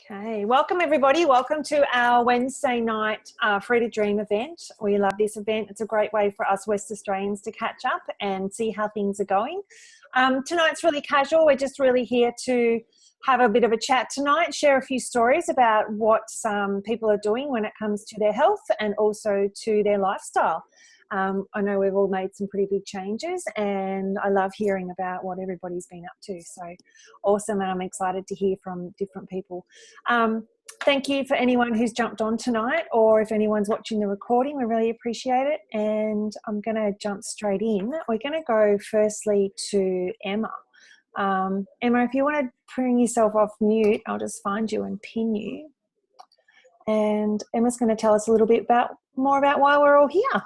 Okay, welcome everybody. Welcome to our Wednesday night Free to Dream event. We love this event. It's a great way for us West Australians to catch up and see how things are going. Tonight's really casual. We're just really here to have a bit of a chat tonight, share a few stories about what some people are doing when it comes to their health and also to their lifestyle. I know we've all made some pretty big changes and I love hearing about what everybody's been up to. So awesome, and I'm excited to hear from different people. Thank you for anyone who's jumped on tonight, or if anyone's watching the recording, we really appreciate it. And I'm going to jump straight in. We're going to go firstly to Emma. Emma, if you want to bring yourself off mute, I'll just find you and pin you. And Emma's going to tell us a little bit more about why we're all here.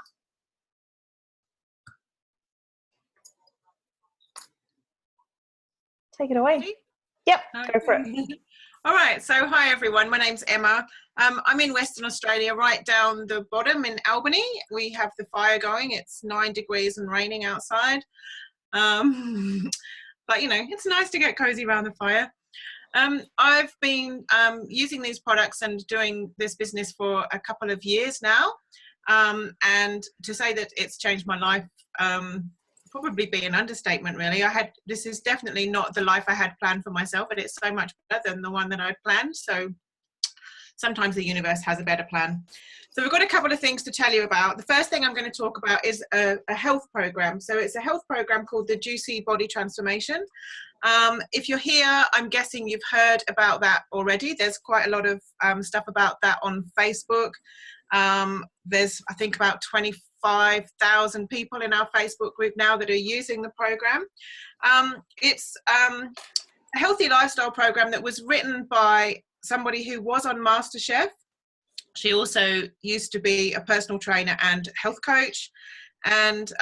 Take it away. Yep, go for it. All right, so hi everyone, my name's Emma. I'm in Western Australia, right down the bottom in Albany. We have the fire going. It's 9 degrees and raining outside. But you know, it's nice to get cozy around the fire. I've been using these products and doing this business for a couple of years now. And to say that it's changed my life, probably be an understatement really. This is definitely not the life I had planned for myself, but it's so much better than the one that I'd planned. So sometimes the universe has a better plan. So we've got a couple of things to tell you about. The first thing I'm going to talk about is a health program. So it's a health program called the Juicy Body Transformation. If you're here, I'm guessing you've heard about that already. There's quite a lot of stuff about that on Facebook. There's, I think, about 25,000 people in our Facebook group now that are using the program. It's a healthy lifestyle program that was written by somebody who was on MasterChef. She also used to be a personal trainer and health coach, and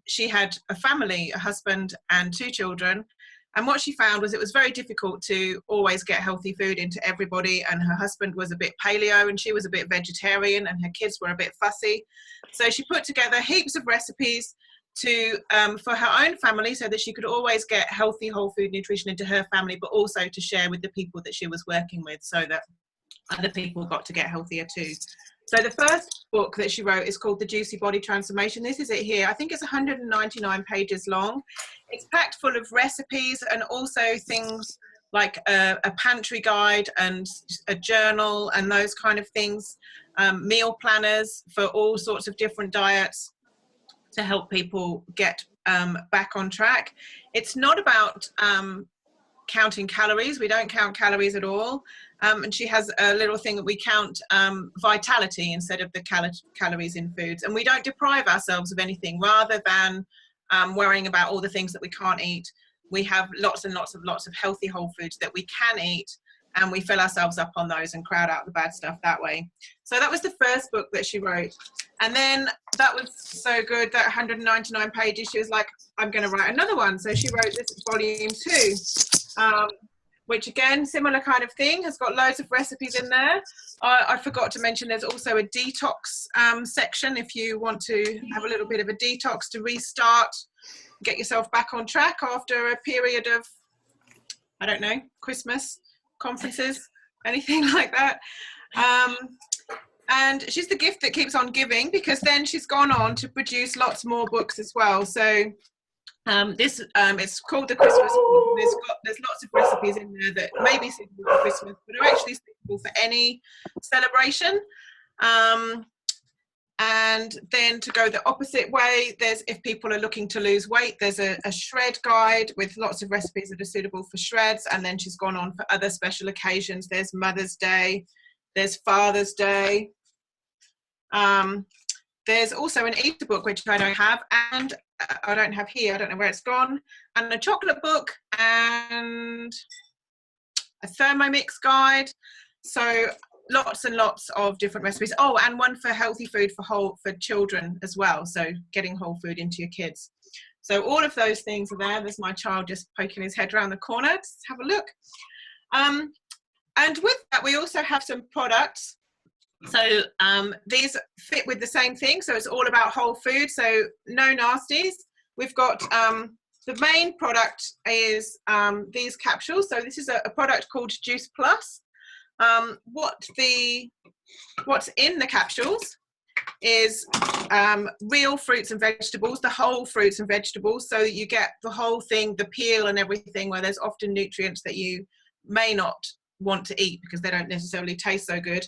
she had a family, a husband and 2 children. And what she found was it was very difficult to always get healthy food into everybody, and her husband was a bit paleo and she was a bit vegetarian and her kids were a bit fussy. So she put together heaps of recipes for her own family so that she could always get healthy whole food nutrition into her family, but also to share with the people that she was working with so that other people got to get healthier too. So the first book that she wrote is called The Juicy Body Transformation. This is it here. I think it's 199 pages long. It's packed full of recipes and also things like a pantry guide and a journal and those kind of things, meal planners for all sorts of different diets to help people get back on track. It's not about counting calories. We don't count calories at all. And she has a little thing that we count vitality instead of the calories in foods. And we don't deprive ourselves of anything. Rather than worrying about all the things that we can't eat, we have lots and lots of healthy whole foods that we can eat, and we fill ourselves up on those and crowd out the bad stuff that way. So that was the first book that she wrote. And then that was so good, that 199 pages, she was like, I'm going to write another one. So she wrote this volume 2. Which again, similar kind of thing, has got loads of recipes in there. I forgot to mention there's also a detox section if you want to have a little bit of a detox to restart, get yourself back on track after a period of, I don't know, Christmas, conferences, anything like that. And she's the gift that keeps on giving, because then she's gone on to produce lots more books as well. So it's called the Christmas book. There's lots of recipes in there that may be suitable for Christmas, but are actually suitable for any celebration. And then to go the opposite way, if people are looking to lose weight, there's a shred guide with lots of recipes that are suitable for shreds. And then she's gone on for other special occasions. There's Mother's Day, there's Father's Day. There's also an Easter book, which I don't have, and I don't have here, I don't know where it's gone, and a chocolate book and a Thermomix guide. So lots and lots of different recipes. Oh, and one for healthy food for children as well. So getting whole food into your kids. So all of those things are there. There's my child just poking his head around the corner. Let's have a look. And with that, we also have some products. So these fit with the same thing. So it's all about whole food. So no nasties. We've got the main product is these capsules. So this is a product called Juice Plus. What's in the capsules is real fruits and vegetables, the whole fruits and vegetables, so that you get the whole thing, the peel and everything, where there's often nutrients that you may not want to eat because they don't necessarily taste so good.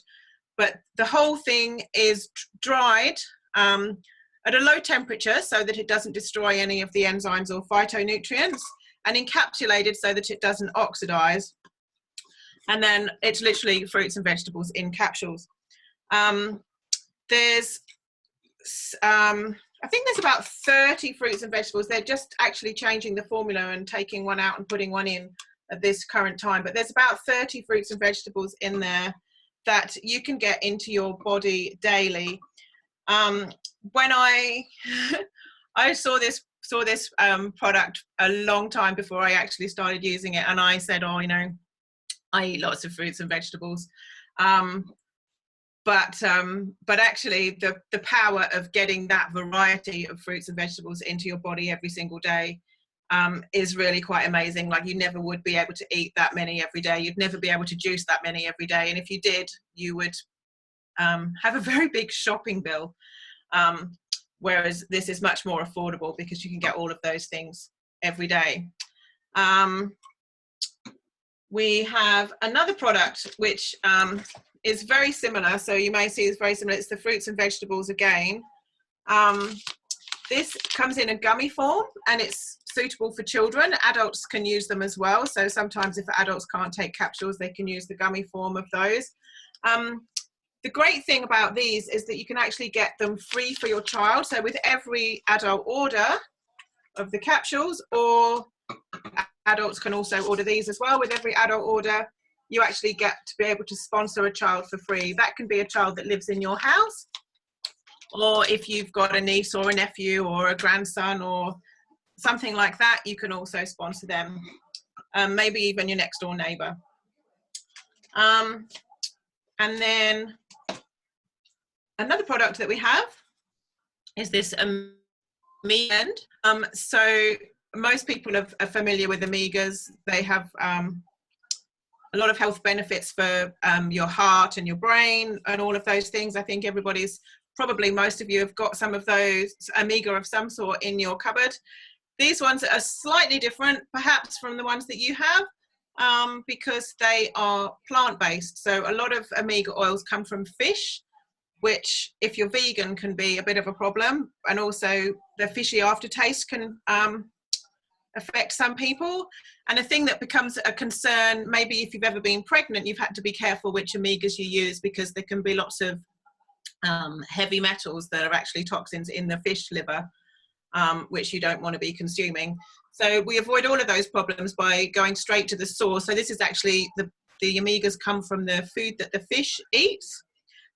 But the whole thing is dried at a low temperature so that it doesn't destroy any of the enzymes or phytonutrients, and encapsulated so that it doesn't oxidize. And then it's literally fruits and vegetables in capsules. There's I think there's about 30 fruits and vegetables. They're just actually changing the formula and taking one out and putting one in at this current time. But there's about 30 fruits and vegetables in there that you can get into your body daily. When I saw this product a long time before I actually started using it, and I said, oh, you know, I eat lots of fruits and vegetables. But actually the power of getting that variety of fruits and vegetables into your body every single day is really quite amazing. Like, you never would be able to eat that many every day. You'd never be able to juice that many every day. And if you did, you would have a very big shopping bill. Whereas this is much more affordable because you can get all of those things every day. We have another product which is very similar. So you may see it's very similar. It's the fruits and vegetables again. This comes in a gummy form and it's suitable for children. Adults can use them as well. So sometimes if adults can't take capsules, they can use the gummy form of those. The great thing about these is that you can actually get them free for your child. So with every adult order of the capsules, or adults can also order these as well, with every adult order, you actually get to be able to sponsor a child for free. That can be a child that lives in your house, or if you've got a niece or a nephew or a grandson or something like that, you can also sponsor them. Maybe even your next door neighbor. And then another product that we have is this Omega. So most people are familiar with Omegas. They have a lot of health benefits for your heart and your brain and all of those things. I think most of you have got some of those Omega of some sort in your cupboard. These ones are slightly different perhaps from the ones that you have because they are plant-based. So a lot of Omega oils come from fish, which if you're vegan can be a bit of a problem. And also the fishy aftertaste can affect some people. And a thing that becomes a concern, maybe if you've ever been pregnant, you've had to be careful which Omegas you use because there can be lots of heavy metals that are actually toxins in the fish liver, which you don't want to be consuming. So we avoid all of those problems by going straight to the source. So this is actually, the Omegas come from the food that the fish eats.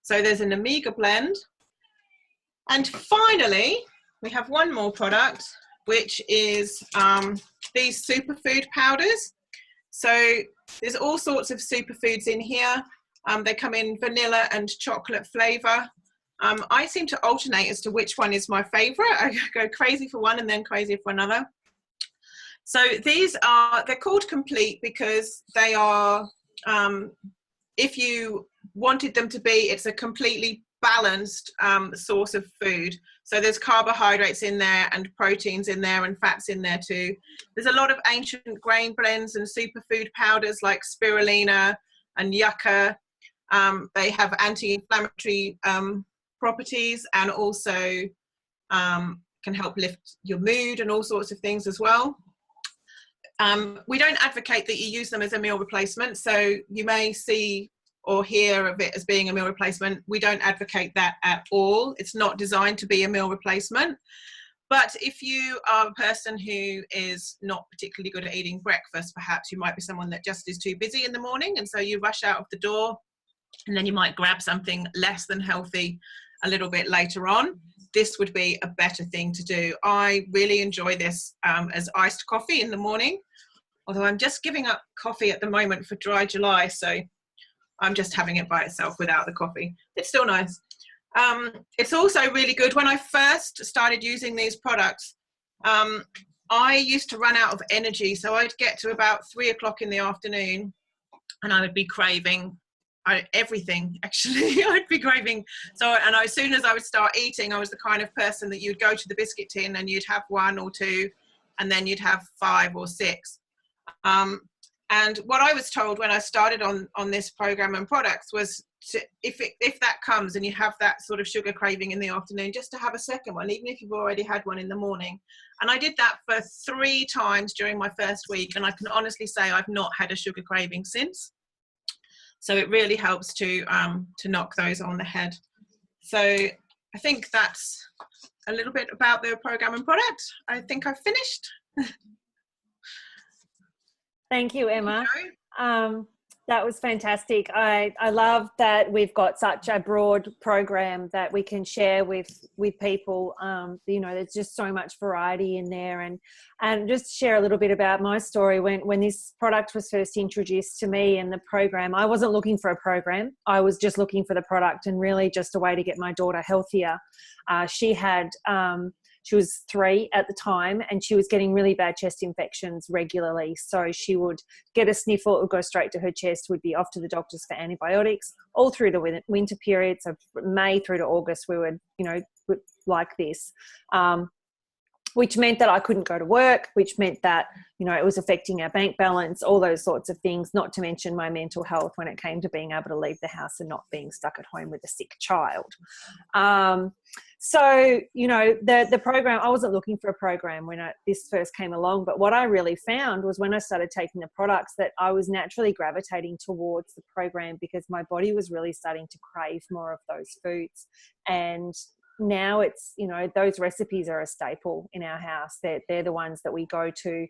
So there's an Omega blend. And finally, we have one more product, which is these superfood powders. So there's all sorts of superfoods in here. They come in vanilla and chocolate flavor. I seem to alternate as to which one is my favorite. I go crazy for one and then crazy for another. So they're called Complete because they are, if you wanted them to be, it's a completely balanced source of food. So there's carbohydrates in there and proteins in there and fats in there too. There's a lot of ancient grain blends and superfood powders like spirulina and yucca. They have anti-inflammatory properties and also can help lift your mood and all sorts of things as well. We don't advocate that you use them as a meal replacement. So you may see or hear of it as being a meal replacement. We don't advocate that at all. It's not designed to be a meal replacement. But if you are a person who is not particularly good at eating breakfast, perhaps you might be someone that just is too busy in the morning, and so you rush out of the door and then you might grab something less than healthy a little bit later on. This would be a better thing to do. I really enjoy this as iced coffee in the morning, although I'm just giving up coffee at the moment for dry July, so I'm just having it by itself without the coffee. It's still nice. It's also really good. When I first started using these products, I used to run out of energy. So I'd get to about 3 o'clock in the afternoon and I would be craving everything actually. I'd be craving. So, and as soon as I would start eating, I was the kind of person that you'd go to the biscuit tin and you'd have 1 or 2, and then you'd have 5 or 6. And what I was told when I started on this program and products was if that comes and you have that sort of sugar craving in the afternoon, just to have a second one, even if you've already had one in the morning. And I did that for 3 times during my first week, and I can honestly say I've not had a sugar craving since. So it really helps to knock those on the head. So I think that's a little bit about the program and product. I think I've finished. Thank you, Emma. That was fantastic. I love that we've got such a broad program that we can share with people. You know, there's just so much variety in there, and just share a little bit about my story. When this product was first introduced to me in the program, I wasn't looking for a program. I was just looking for the product and really just a way to get my daughter healthier. She was 3 at the time, and she was getting really bad chest infections regularly. So she would get a sniffle, it would go straight to her chest, would be off to the doctors for antibiotics all through the winter period. So May through to August, we would, you know, like this, which meant that I couldn't go to work, which meant that, you know, it was affecting our bank balance, all those sorts of things, not to mention my mental health when it came to being able to leave the house and not being stuck at home with a sick child. So, you know, the program, I wasn't looking for a program when this first came along, but what I really found was when I started taking the products that I was naturally gravitating towards the program because my body was really starting to crave more of those foods. And now it's, you know, those recipes are a staple in our house. They're the ones that we go to.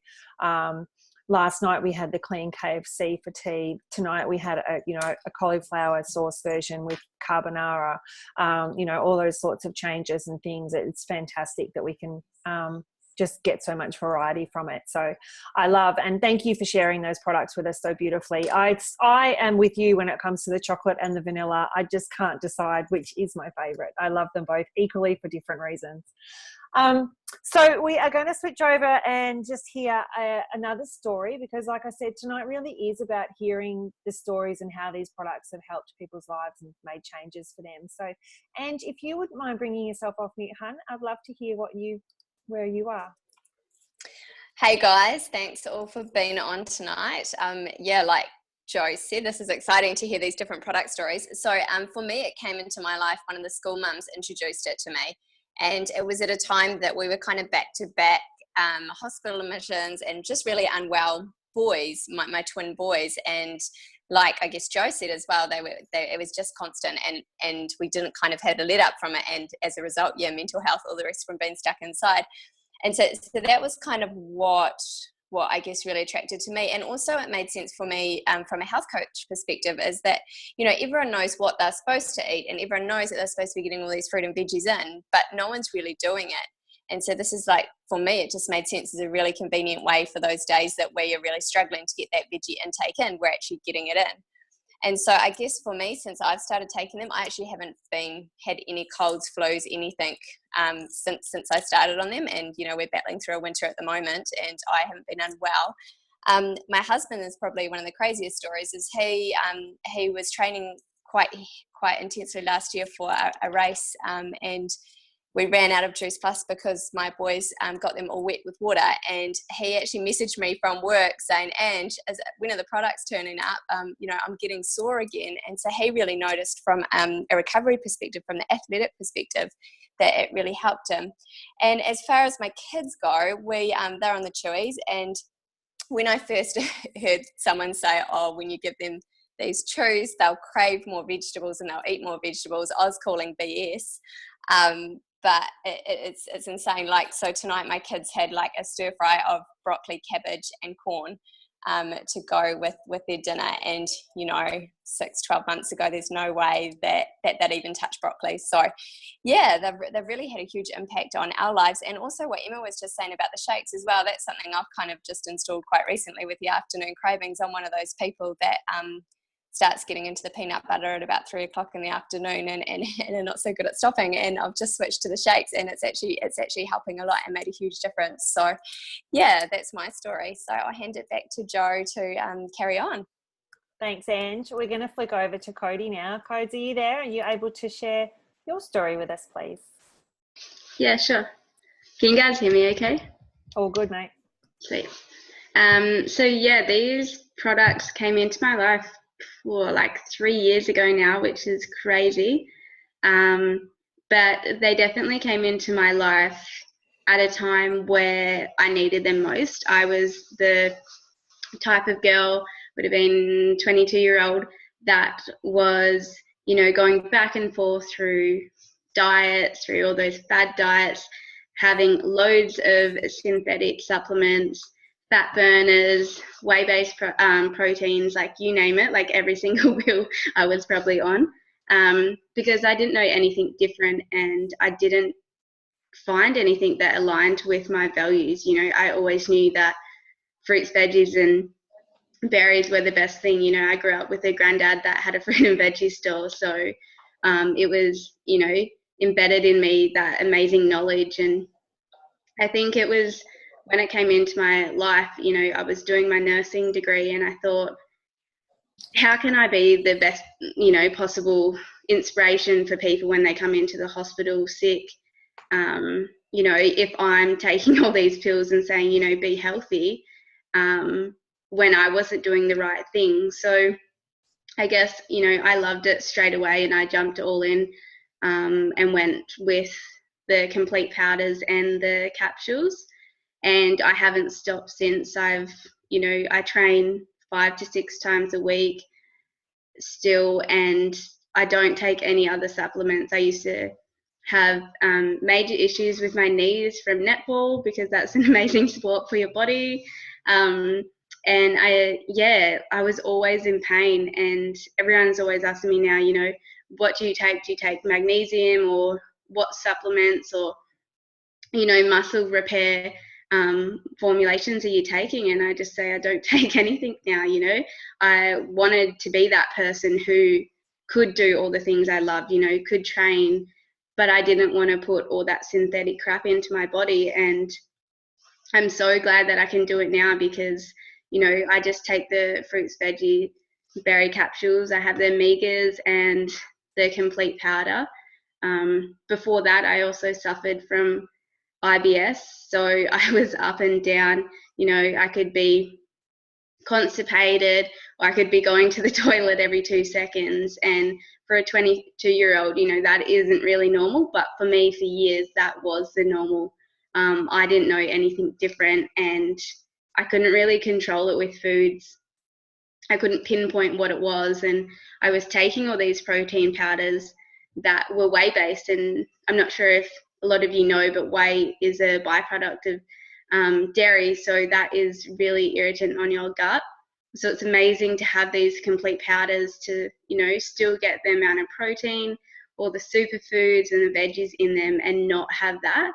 Last night we had the clean KFC for tea. Tonight we had a cauliflower sauce version with carbonara. You know, all those sorts of changes and things. It's fantastic that we can just get so much variety from it. So I love, and thank you for sharing those products with us so beautifully. I am with you when it comes to the chocolate and the vanilla. I just can't decide which is my favorite. I love them both equally for different reasons. So we are going to switch over and just hear another story, because like I said, tonight really is about hearing the stories and how these products have helped people's lives and made changes for them. So, and if you wouldn't mind bringing yourself off mute, hun, I'd love to hear where you are. Hey guys, thanks all for being on tonight. Yeah, like Jo said, this is exciting to hear these different product stories. So for me, it came into my life, one of the school mums introduced it to me. And it was at a time that we were kind of back to back hospital admissions and just really unwell boys, my twin boys. And like I guess Jo said as well, it was just constant, and we didn't kind of have a let up from it. And as a result, yeah, mental health, all the rest from being stuck inside. And so that was kind of what I guess really attracted to me. And also it made sense for me from a health coach perspective, is that, you know, everyone knows what they're supposed to eat and everyone knows that they're supposed to be getting all these fruit and veggies in, but no one's really doing it. And so this is like, for me, it just made sense as a really convenient way for those days that where you're really struggling to get that veggie intake in, we're actually getting it in. And so I guess for me, since I've started taking them, I actually haven't had any colds, flus, anything since I started on them. And, you know, we're battling through a winter at the moment and I haven't been unwell. My husband is probably one of the craziest stories. Is he was training quite intensely last year for a race, and we ran out of Juice Plus because my boys got them all wet with water. And he actually messaged me from work saying, "Ange, when are the products turning up? You know, I'm getting sore again." And so he really noticed from a recovery perspective, from the athletic perspective, that it really helped him. And as far as my kids go, they're on the Chewies. And when I first heard someone say, "Oh, when you give them these chews, they'll crave more vegetables and they'll eat more vegetables," I was calling BS. But it's insane. Like, so tonight my kids had like a stir fry of broccoli, cabbage and corn to go with their dinner. And, you know, 12 months ago, there's no way that even touched broccoli. So yeah, they've really had a huge impact on our lives. And also what Emma was just saying about the shakes as well, that's something I've kind of just installed quite recently with the afternoon cravings. I'm one of those people that starts getting into the peanut butter at about 3 o'clock in the afternoon and are not so good at stopping. And I've just switched to the shakes, and it's actually helping a lot and made a huge difference. So yeah, that's my story. So I'll hand it back to Jo to carry on. Thanks, Ange. We're going to flick over to Cody now. Codes, are you there? Are you able to share your story with us, please? Yeah, sure. Can you guys hear me okay? All good, mate. Sweet. So yeah, these products came into my life for like 3 years ago now, which is crazy. But they definitely came into my life at a time where I needed them most. I was the type of girl, would have been 22-year-old, that was, you know, going back and forth through diets, through all those fad diets, having loads of synthetic supplements, fat burners, whey-based proteins, like you name it, like every single pill I was probably on, because I didn't know anything different and I didn't find anything that aligned with my values. You know, I always knew that fruits, veggies, and berries were the best thing. You know, I grew up with a granddad that had a fruit and veggie store, so it was, you know, embedded in me, that amazing knowledge. And I think it was when it came into my life, you know, I was doing my nursing degree and I thought, how can I be the best, you know, possible inspiration for people when they come into the hospital sick? You know, if I'm taking all these pills and saying, you know, be healthy, when I wasn't doing the right thing. So I guess, you know, I loved it straight away and I jumped all in, and went with the complete powders and the capsules. And I haven't stopped since. You know, I train 5 to 6 times a week still, and I don't take any other supplements. I used to have major issues with my knees from netball, because that's an amazing sport for your body. And I was always in pain, and everyone's always asking me now, you know, what do you take? Do you take magnesium, or what supplements, or, you know, muscle repair formulations are you taking? And I just say I don't take anything now. You know, I wanted to be that person who could do all the things I loved, you know, could train, but I didn't want to put all that synthetic crap into my body. And I'm so glad that I can do it now, because, you know, I just take the fruits, veggie, berry capsules. I have the Megas and the complete powder. Before that, I also suffered from IBS. So I was up and down, you know, I could be constipated, or I could be going to the toilet every 2 seconds. And for a 22-year-old, you know, that isn't really normal. But for me, for years, that was the normal. I didn't know anything different, and I couldn't really control it with foods. I couldn't pinpoint what it was. And I was taking all these protein powders that were whey-based. And I'm not sure if a lot of you know, but whey is a byproduct of dairy. So that is really irritant on your gut. So it's amazing to have these complete powders to, you know, still get the amount of protein, all the superfoods and the veggies in them, and not have that.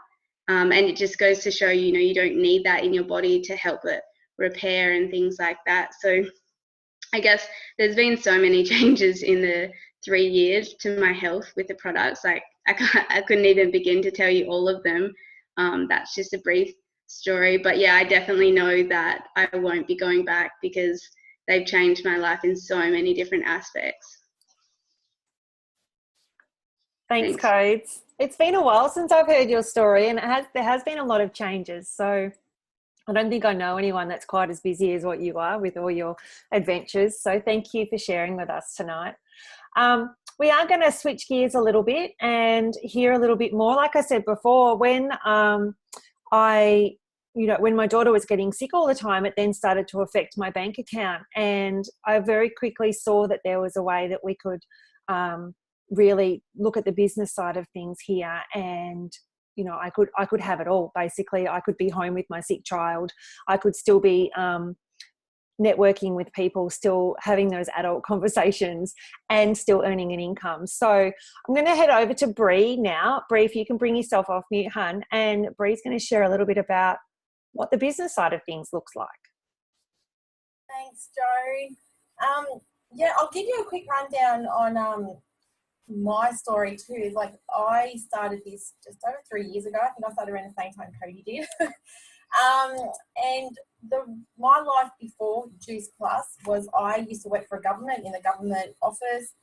And it just goes to show, you know, you don't need that in your body to help it repair and things like that. So I guess there's been so many changes in the 3 years to my health with the products. Like I couldn't even begin to tell you all of them. That's just a brief story. But yeah, I definitely know that I won't be going back, because they've changed my life in so many different aspects. Thanks, Codes. It's been a while since I've heard your story, and there has been a lot of changes. So I don't think I know anyone that's quite as busy as what you are with all your adventures. So thank you for sharing with us tonight. We are going to switch gears a little bit and hear a little bit more. Like I said before, when when my daughter was getting sick all the time, it then started to affect my bank account. And I very quickly saw that there was a way that we could really look at the business side of things here. And, you know, I could have it all. Basically, I could be home with my sick child. I could still be networking with people, still having those adult conversations, and still earning an income. So I'm going to head over to Bree now. Bree, if you can bring yourself off mute, hun, and Bree's going to share a little bit about what the business side of things looks like. Thanks, Jo. Yeah, I'll give you a quick rundown on my story too. Like, I started this just over 3 years ago. I think I started around the same time Cody did. And my life before Juice Plus was I used to work for a government, in the government office.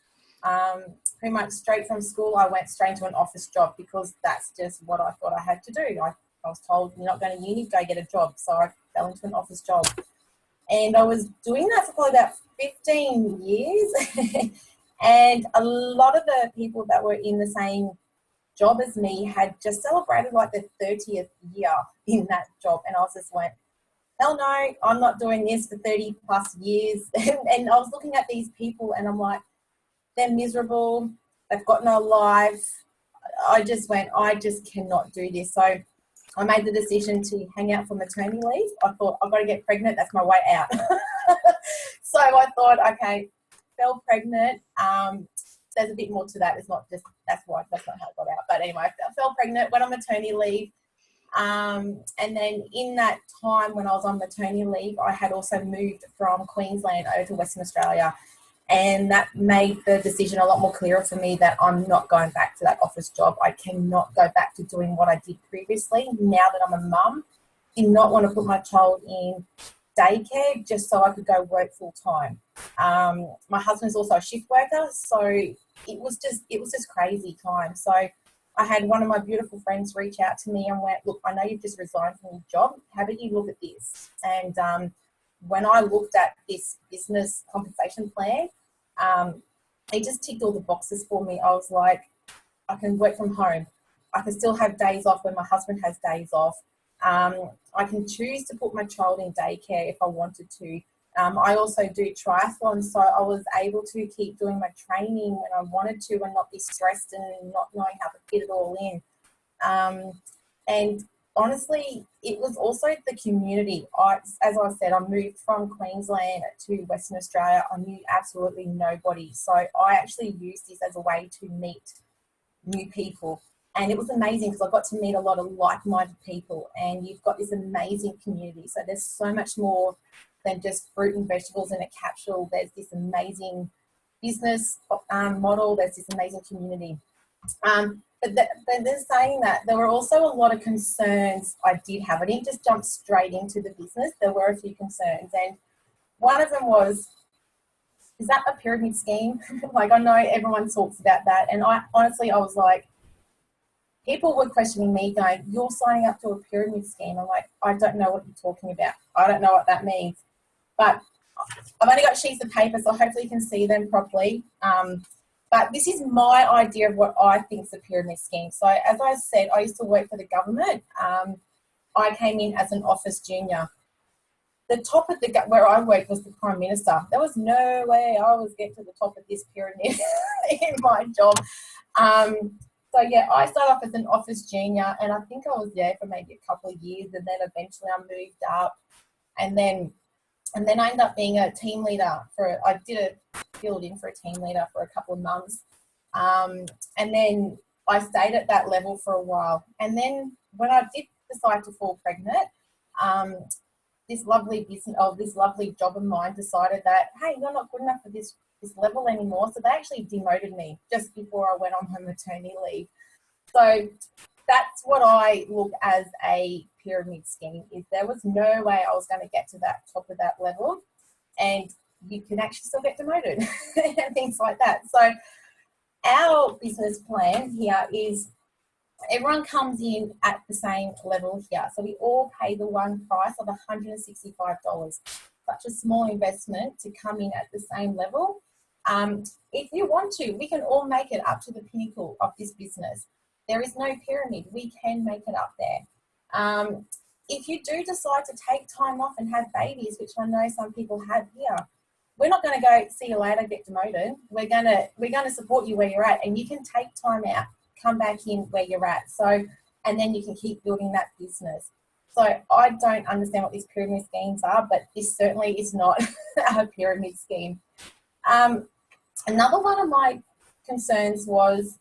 Pretty much straight from school, I went straight into an office job because that's just what I thought I had to do. I was told, you're not going to uni, go get a job. So I fell into an office job. And I was doing that for probably about 15 years. And a lot of the people that were in the same job as me had just celebrated like their 30th year in that job. And I was just went, hell no, I'm not doing this for 30 plus years. And I was looking at these people and I'm like, they're miserable. They've got no life. I just went, I just cannot do this. So I made the decision to hang out for maternity leave. I thought, I've got to get pregnant. That's my way out. So I thought, okay, fell pregnant. There's a bit more to that. It's not just, that's not how I got out. But anyway, I fell pregnant, went on maternity leave. And then in that time when I was on maternity leave, I had also moved from Queensland over to Western Australia. And that made the decision a lot more clearer for me that I'm not going back to that office job. I cannot go back to doing what I did previously. Now that I'm a mum, did not want to put my child in daycare just so I could go work full time. My husband's also a shift worker, so it was just crazy time. So I had one of my beautiful friends reach out to me and went, look, I know you've just resigned from your job. How about you look at this? And when I looked at this business compensation plan, it just ticked all the boxes for me. I was like, I can work from home. I can still have days off when my husband has days off. I can choose to put my child in daycare if I wanted to. I also do triathlons, so I was able to keep doing my training when I wanted to and not be stressed and not knowing how to fit it all in. And honestly, it was also the community. As I said, I moved from Queensland to Western Australia. I knew absolutely nobody. So I actually used this as a way to meet new people. And it was amazing because I got to meet a lot of like-minded people, and you've got this amazing community. So there's so much more than just fruit and vegetables in a capsule. There's this amazing business model. There's this amazing community. But they're saying that there were also a lot of concerns I did have. I didn't just jump straight into the business. There were a few concerns. And one of them was, is that a pyramid scheme? Like, I know everyone talks about that. And I was like, people were questioning me going, you're signing up to a pyramid scheme. I'm like, I don't know what you're talking about. I don't know what that means. But I've only got sheets of paper, so hopefully you can see them properly. But this is my idea of what I think is a pyramid scheme. So as I said, I used to work for the government. I came in as an office junior. The top of where I worked was the Prime Minister. There was no way I was getting to the top of this pyramid in my job. So yeah, I started off as an office junior, and I think I was there for maybe a couple of years, and then eventually I moved up, and then I ended up being a team leader I did a field in for a team leader for a couple of months. And then I stayed at that level for a while. And then when I did decide to fall pregnant, this lovely job of mine decided that, hey, you're not good enough for this level anymore. So they actually demoted me just before I went on my maternity leave. So that's what I look as a pyramid scheme. Is there was no way I was going to get to that top of that level, and you can actually still get demoted and things like that. So our business plan here is everyone comes in at the same level here. So we all pay the one price of $165. Such a small investment to come in at the same level. If you want to, we can all make it up to the pinnacle of this business. There is no pyramid. We can make it up there. If you do decide to take time off and have babies, which I know some people have here, we're not going to go, see you later, get demoted. We're going to support you where you're at, and you can take time out, come back in where you're at. So, and then you can keep building that business. So I don't understand what these pyramid schemes are, but this certainly is not a pyramid scheme. Another one of my concerns was,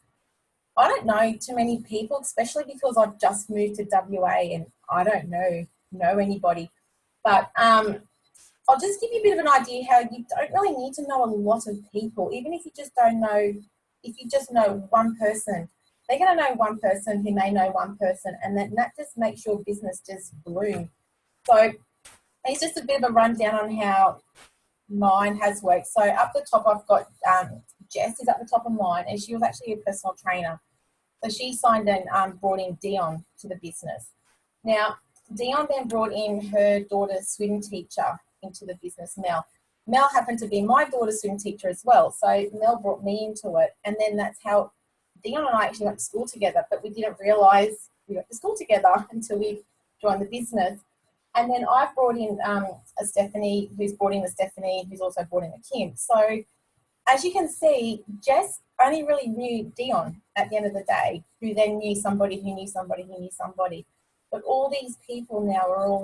I don't know too many people, especially because I've just moved to WA and I don't know anybody. But I'll just give you a bit of an idea how you don't really need to know a lot of people, even if you just don't know, if you just know one person. they're going to know one person who may know one person, and then that just makes your business just bloom. So it's just a bit of a rundown on how mine has worked. So up the top, I've got Jess is at the top of mine, and she was actually a personal trainer. So she signed and brought in Dion to the business. Now, Dion then brought in her daughter's swim teacher into the business, Mel. Mel happened to be my daughter's swim teacher as well. So Mel brought me into it. And then that's how Dion and I actually went to school together, but we didn't realise we went to school together until we joined the business. And then I've brought in a Stephanie, who's brought in a Stephanie, who's also brought in a Kim. So as you can see, Jess only really knew Dion at the end of the day, who then knew somebody who knew somebody who knew somebody. But all these people now are all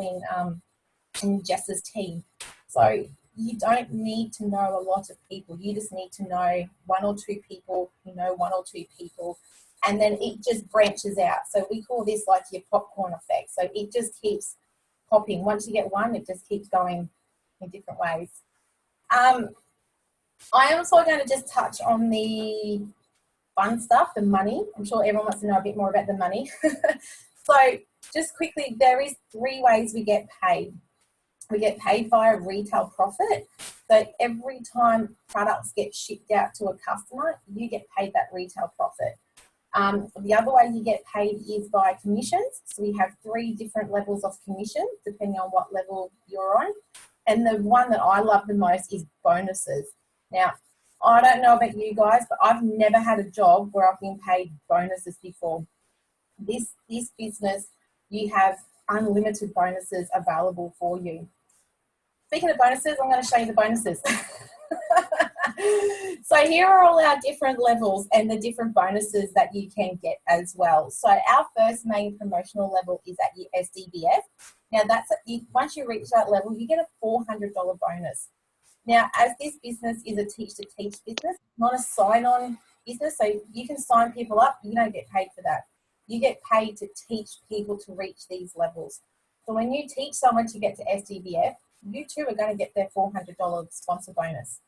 in Jess's team. So you don't need to know a lot of people. You just need to know one or two people who know one or two people. And then it just branches out. So we call this like your popcorn effect. So it just keeps popping. Once you get one, it just keeps going in different ways. I am also going to just touch on the fun stuff, the money. I'm sure everyone wants to know a bit more about the money. So just quickly, there is 3 ways we get paid. We get paid via retail profit. So every time products get shipped out to a customer, you get paid that retail profit. The other way you get paid is by commissions. So we have 3 different levels of commission, depending on what level you're on. And the one that I love the most is bonuses. Now, I don't know about you guys, but I've never had a job where I've been paid bonuses before. This business, you have unlimited bonuses available for you. Speaking of bonuses, I'm going to show you the bonuses. So here are all our different levels and the different bonuses that you can get as well. So our first main promotional level is at your SDBF. Now once you reach that level, you get a $400 bonus. Now, as this business is a teach-to-teach business, not a sign-on business, so you can sign people up, you don't get paid for that. You get paid to teach people to reach these levels. So when you teach someone to get to SDBF, you too are going to get their $400 sponsor bonus.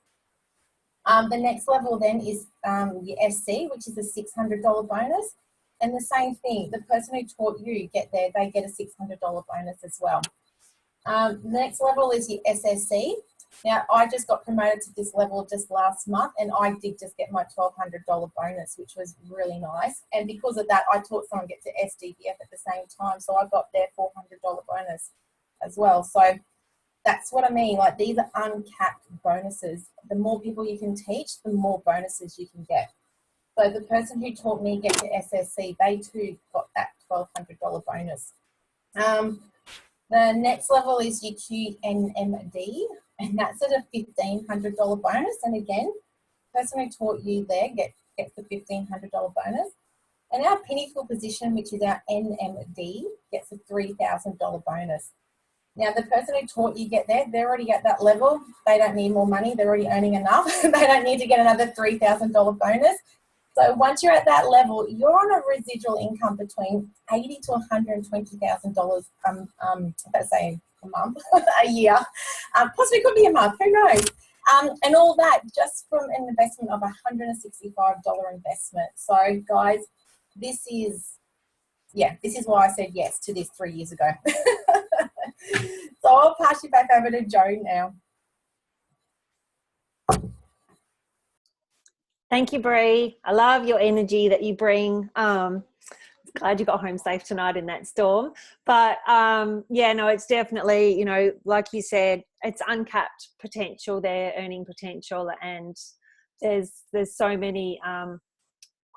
The next level then is your SC, which is a $600 bonus. And the same thing, the person who taught you they get a $600 bonus as well. The next level is your SSC. Now, I just got promoted to this level just last month, and I did just get my $1,200 bonus, which was really nice. And because of that, I taught someone to get to SDBF at the same time, so I got their $400 bonus as well. So that's what I mean. Like, these are uncapped bonuses. The more people you can teach, the more bonuses you can get. So the person who taught me get to SSC, they too got that $1,200 bonus. The next level is your QNMD, and that's at a $1,500 bonus. And again, the person who taught you there gets the $1,500 bonus. And our pinnacle position, which is our NMD, gets a $3,000 bonus. Now, the person who taught you get there, they're already at that level. They don't need more money. They're already earning enough. They don't need to get another $3,000 bonus. So once you're at that level, you're on a residual income between $80,000 to $120,000. Let's say a month, a year, possibly could be a month. Who knows? And all that just from an investment of $165 investment. So, guys, this is why I said yes to this 3 years ago. So I'll pass you back over to Jo now. Thank you, Bree. I love your energy that you bring. Glad you got home safe tonight in that storm. But it's definitely, like you said, it's uncapped potential there, earning potential, and there's so many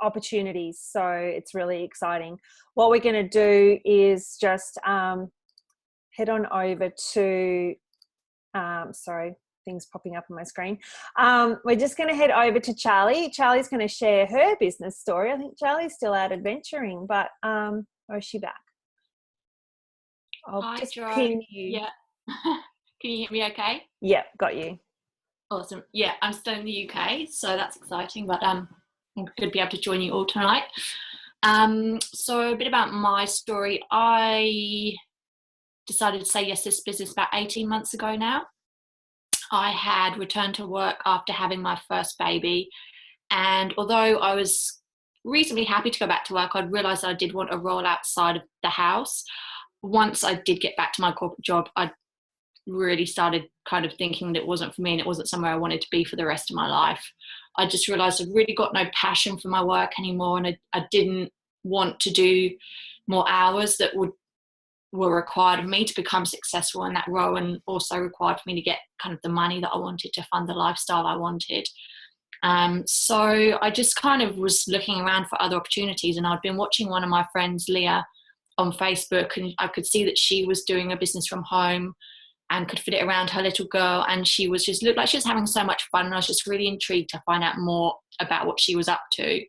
opportunities. So it's really exciting. What we're going to do is just head on over to, things popping up on my screen. We're just going to head over to Charlie. Charlie's going to share her business story. I think Charlie's still out adventuring, but or is she back? Hi, pin you. Yeah. Can you hear me okay? Yeah, got you. Awesome. Yeah, I'm still in the UK, so that's exciting, but I'm good to be able to join you all tonight. So a bit about my story. I decided to say yes to this business about 18 months ago now. I had returned to work after having my first baby, and although I was reasonably happy to go back to work. I'd realised I did want a role outside of the house. Once I did get back to my corporate job, I really started kind of thinking that it wasn't for me and it wasn't somewhere I wanted to be for the rest of my life. I just realised I'd really got no passion for my work anymore, and I didn't want to do more hours that were required of me to become successful in that role, and also required for me to get kind of the money that I wanted to fund the lifestyle I wanted. So I just kind of was looking around for other opportunities, and I'd been watching one of my friends, Leah, on Facebook, and I could see that she was doing a business from home and could fit it around her little girl, and she was just looked like she was having so much fun, and I was just really intrigued to find out more about what she was up to.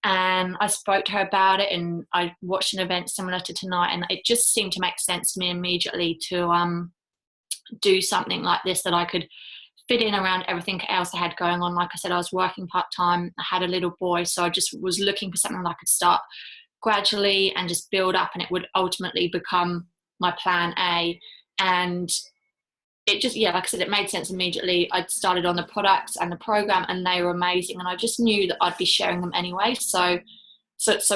And I spoke to her about it, and I watched an event similar to tonight, and it just seemed to make sense to me immediately to do something like this that I could fit in around everything else I had going on. Like I said, I was working part-time, I had a little boy, so I just was looking for something that I could start gradually and just build up, and it would ultimately become my plan A. And it just, yeah, like I said, it made sense immediately. I'd started on the products and the program, and they were amazing, and I just knew that I'd be sharing them anyway, so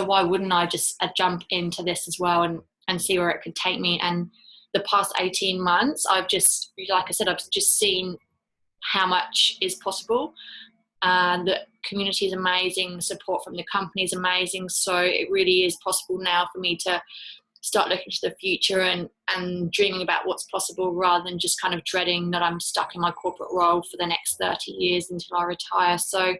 why wouldn't I just jump into this as well and see where it could take me. And the past 18 months, I've just, like I said, I've just seen how much is possible. The community is amazing, the support from the company is amazing, so it really is possible now for me to start looking to the future and dreaming about what's possible, rather than just kind of dreading that I'm stuck in my corporate role for the next 30 years until I retire. So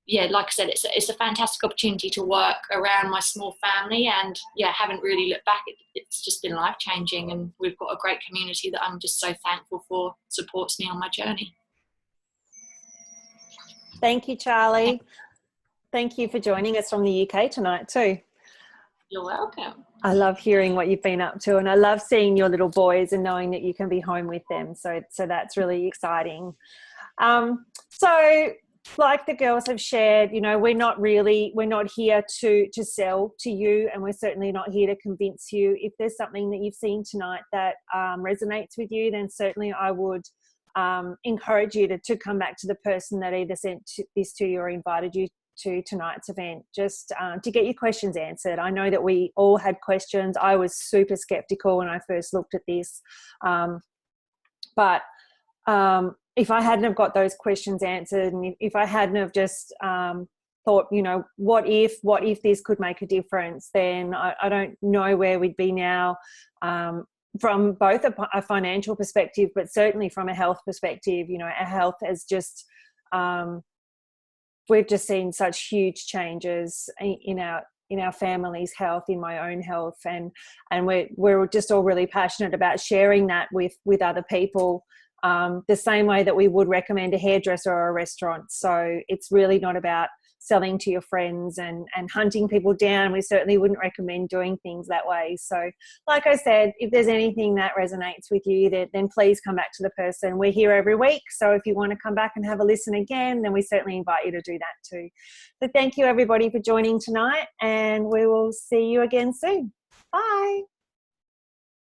yeah, like I said, it's a fantastic opportunity to work around my small family, and yeah, haven't really looked back. It's just been life-changing, and we've got a great community that I'm just so thankful for, supports me on my journey. Thank you, Charlie. Thank you for joining us from the UK tonight too. You're welcome. I love hearing what you've been up to, and I love seeing your little boys and knowing that you can be home with them. So that's really exciting. So like the girls have shared, you know, we're not here to sell to you, and we're certainly not here to convince you. If there's something that you've seen tonight that resonates with you, then certainly I would encourage you to come back to the person that either sent this to you or invited you to tonight's event, just to get your questions answered. I know that we all had questions. I was super skeptical when I first looked at this, but if I hadn't have got those questions answered, and if I hadn't have just thought, you know, what if this could make a difference, then I don't know where we'd be now, from both a financial perspective, but certainly from a health perspective. You know, our health has just we've just seen such huge changes in our family's health, in my own health, and we're just all really passionate about sharing that with other people, the same way that we would recommend a hairdresser or a restaurant. So it's really not about selling to your friends and hunting people down. We certainly wouldn't recommend doing things that way. So like I said, if there's anything that resonates with you, then please come back to the person. We're here every week, so if you want to come back and have a listen again, then we certainly invite you to do that too. So thank you everybody for joining tonight, and we will see you again soon. Bye.